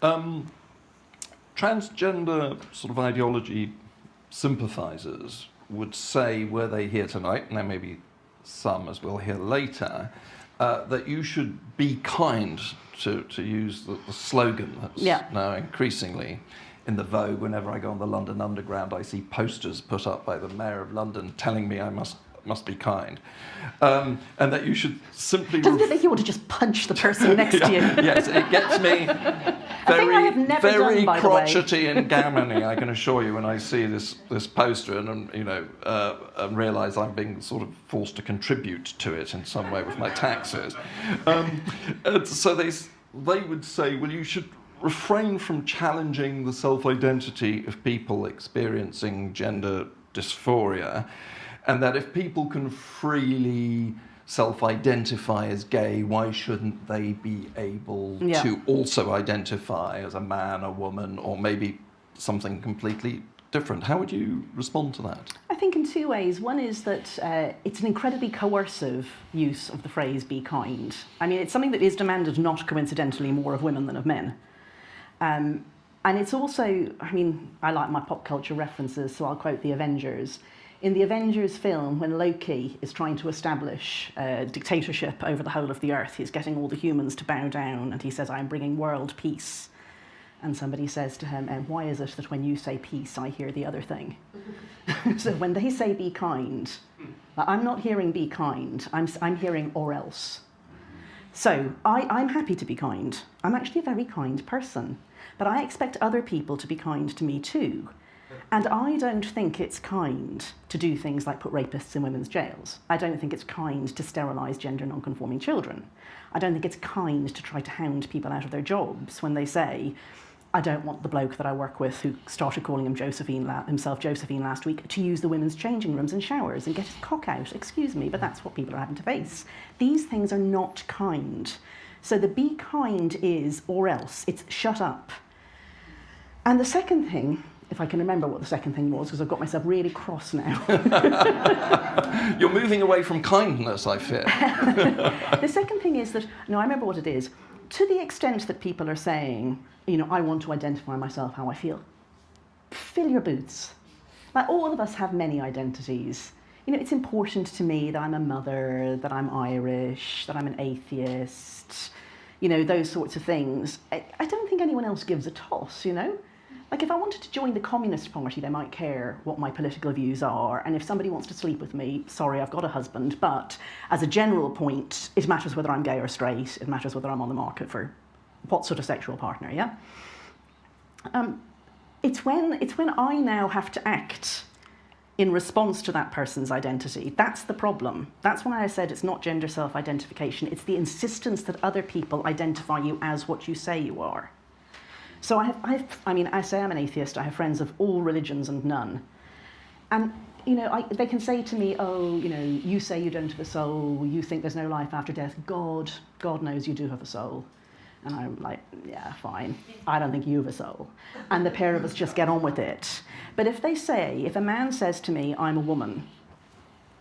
Um, Transgender sort of ideology sympathisers would say, were they here tonight, and there may be some as we'll hear later, that you should be kind, to use the slogan that's now increasingly in the vogue. Whenever I go on the London Underground, I see posters put up by the Mayor of London telling me I must be kind, and that you should simply... Doesn't it make you want to just punch the person next to you? Yes, it gets me very crotchety and gammony, I can assure you, when I see this poster and and realise I'm being sort of forced to contribute to it in some way with my taxes. So they would say, well, you should refrain from challenging the self-identity of people experiencing gender dysphoria, and that if people can freely self-identify as gay, why shouldn't they be able to also identify as a man, a woman, or maybe something completely different? How would you respond to that? I think in two ways. One is that it's an incredibly coercive use of the phrase "be kind." I mean, it's something that is demanded, not coincidentally, more of women than of men. And it's also, I mean, I like my pop culture references, so I'll quote The Avengers. In the Avengers film, when Loki is trying to establish a dictatorship over the whole of the earth, he's getting all the humans to bow down, and he says, "I'm bringing world peace." And somebody says to him, "Why is it that when you say peace, I hear the other thing?" So when they say "be kind," I'm not hearing "be kind," I'm hearing "or else." So I'm happy to be kind. I'm actually a very kind person, but I expect other people to be kind to me too. And I don't think it's kind to do things like put rapists in women's jails. I don't think it's kind to sterilise gender non-conforming children. I don't think it's kind to try to hound people out of their jobs when they say, "I don't want the bloke that I work with who started calling himself Josephine last week to use the women's changing rooms and showers and get his cock out." Excuse me, but that's what people are having to face. These things are not kind. So the "be kind" is "or else." It's shut up. And the second thing, if I can remember what the second thing was, because I've got myself really cross now. You're moving away from kindness, I fear. The second thing is that, no, I remember what it is. To the extent that people are saying, "I want to identify myself how I feel," fill your boots. Like, all of us have many identities. It's important to me that I'm a mother, that I'm Irish, that I'm an atheist, those sorts of things. I don't think anyone else gives a toss, Like, if I wanted to join the Communist Party, they might care what my political views are. And if somebody wants to sleep with me, sorry, I've got a husband. But as a general point, it matters whether I'm gay or straight. It matters whether I'm on the market for what sort of sexual partner, yeah? It's when I now have to act in response to that person's identity. That's the problem. That's why I said it's not gender self-identification. It's the insistence that other people identify you as what you say you are. So I say I'm an atheist. I have friends of all religions and none. And, they can say to me, "Oh, you say you don't have a soul. You think there's no life after death. God knows you do have a soul." And I'm like, yeah, fine. I don't think you have a soul. And the pair of us just get on with it. But if a man says to me, "I'm a woman,"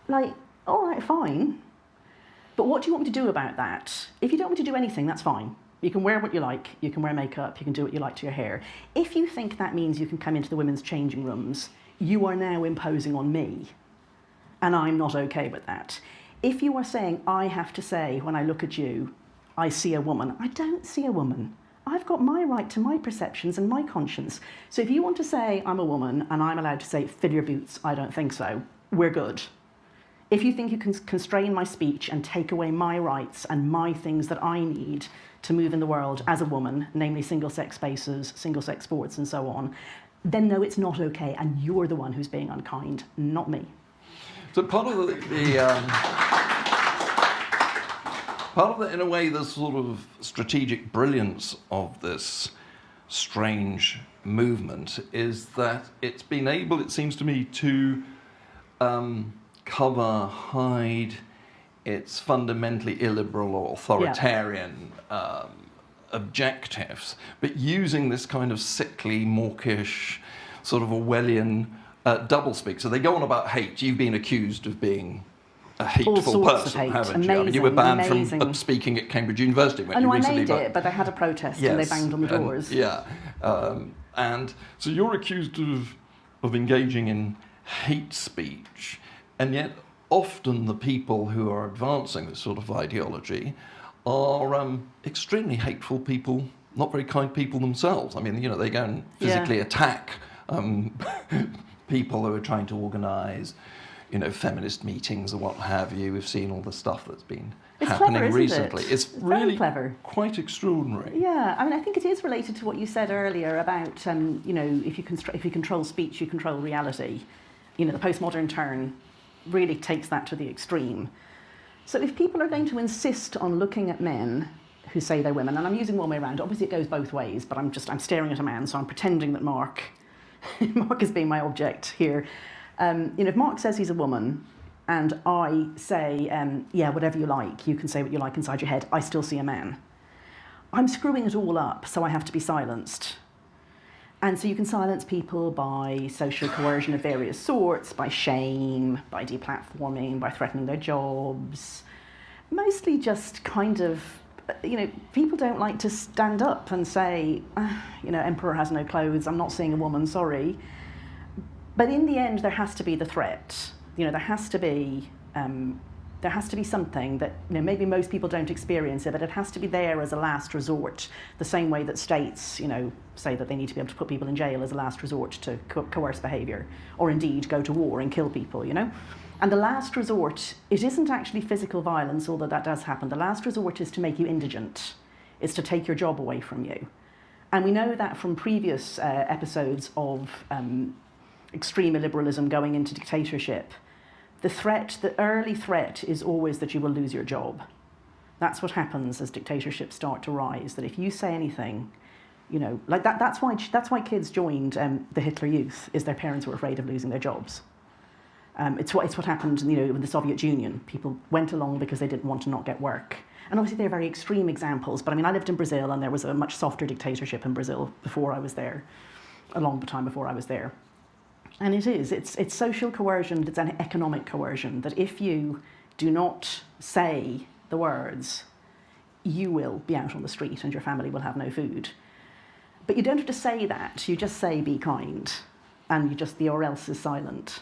like, all right, fine. But what do you want me to do about that? If you don't want me to do anything, that's fine. You can wear what you like, you can wear makeup, you can do what you like to your hair. If you think that means you can come into the women's changing rooms, you are now imposing on me. And I'm not okay with that. If you are saying, I have to say, when I look at you, I see a woman, I don't see a woman. I've got my right to my perceptions and my conscience. So if you want to say I'm a woman and I'm allowed to say, "Fill your boots," I don't think so, we're good. If you think you can constrain my speech and take away my rights and my things that I need to move in the world as a woman, namely single-sex spaces, single-sex sports, and so on, then no, it's not okay, and you're the one who's being unkind, not me. So part of in a way, the sort of strategic brilliance of this strange movement is that it's been able, it seems to me, to hide its fundamentally illiberal or authoritarian objectives, but using this kind of sickly, mawkish, sort of Orwellian doublespeak. So they go on about hate. You've been accused of being a hateful person, haven't you? I mean, you were banned from speaking at Cambridge University when you recently... I made it, but they had a protest and they banged on the doors. And so you're accused of engaging in hate speech, and yet often the people who are advancing this sort of ideology are extremely hateful people, not very kind people themselves. I mean, you know, they go and physically attack people who are trying to organise, you know, feminist meetings or what have you. We've seen all the stuff that's been happening recently. It's really clever. Quite extraordinary. Yeah, I mean, I think it is related to what you said earlier about, you know, if you control speech, you control reality. You know, the postmodern turn really takes that to the extreme. So if people are going to insist on looking at men who say they're women, and I'm using one way around, obviously it goes both ways, but I'm staring at a man, so I'm pretending that Mark is being my object here. You know, if Mark says he's a woman, and I say, yeah, whatever you like, you can say what you like inside your head, I still see a man. I'm screwing it all up, so I have to be silenced. And so you can silence people by social coercion of various sorts, by shame, by deplatforming, by threatening their jobs. Mostly just kind of, you know, people don't like to stand up and say, you know, emperor has no clothes, I'm not seeing a woman, sorry. But in the end, there has to be the threat. You know, there has to be something that, you know, maybe most people don't experience it, but it has to be there as a last resort, the same way that states, you know, say that they need to be able to put people in jail as a last resort to coerce behaviour, or indeed go to war and kill people, you know. And the last resort, it isn't actually physical violence, although that does happen. The last resort is to make you indigent, is to take your job away from you. And we know that from previous episodes of extreme illiberalism going into dictatorship. The early threat is always that you will lose your job. That's what happens as dictatorships start to rise, that if you say anything, you know, like that's why kids joined the Hitler Youth, is their parents were afraid of losing their jobs. It's what happened, you know, in the Soviet Union. People went along because they didn't want to not get work. And obviously they're very extreme examples, but I mean, I lived in Brazil and there was a much softer dictatorship in Brazil before I was there, a long time before I was there. And it's social coercion, it's an economic coercion, that if you do not say the words, you will be out on the street and your family will have no food. But you don't have to say that, you just say be kind, and the or else is silent.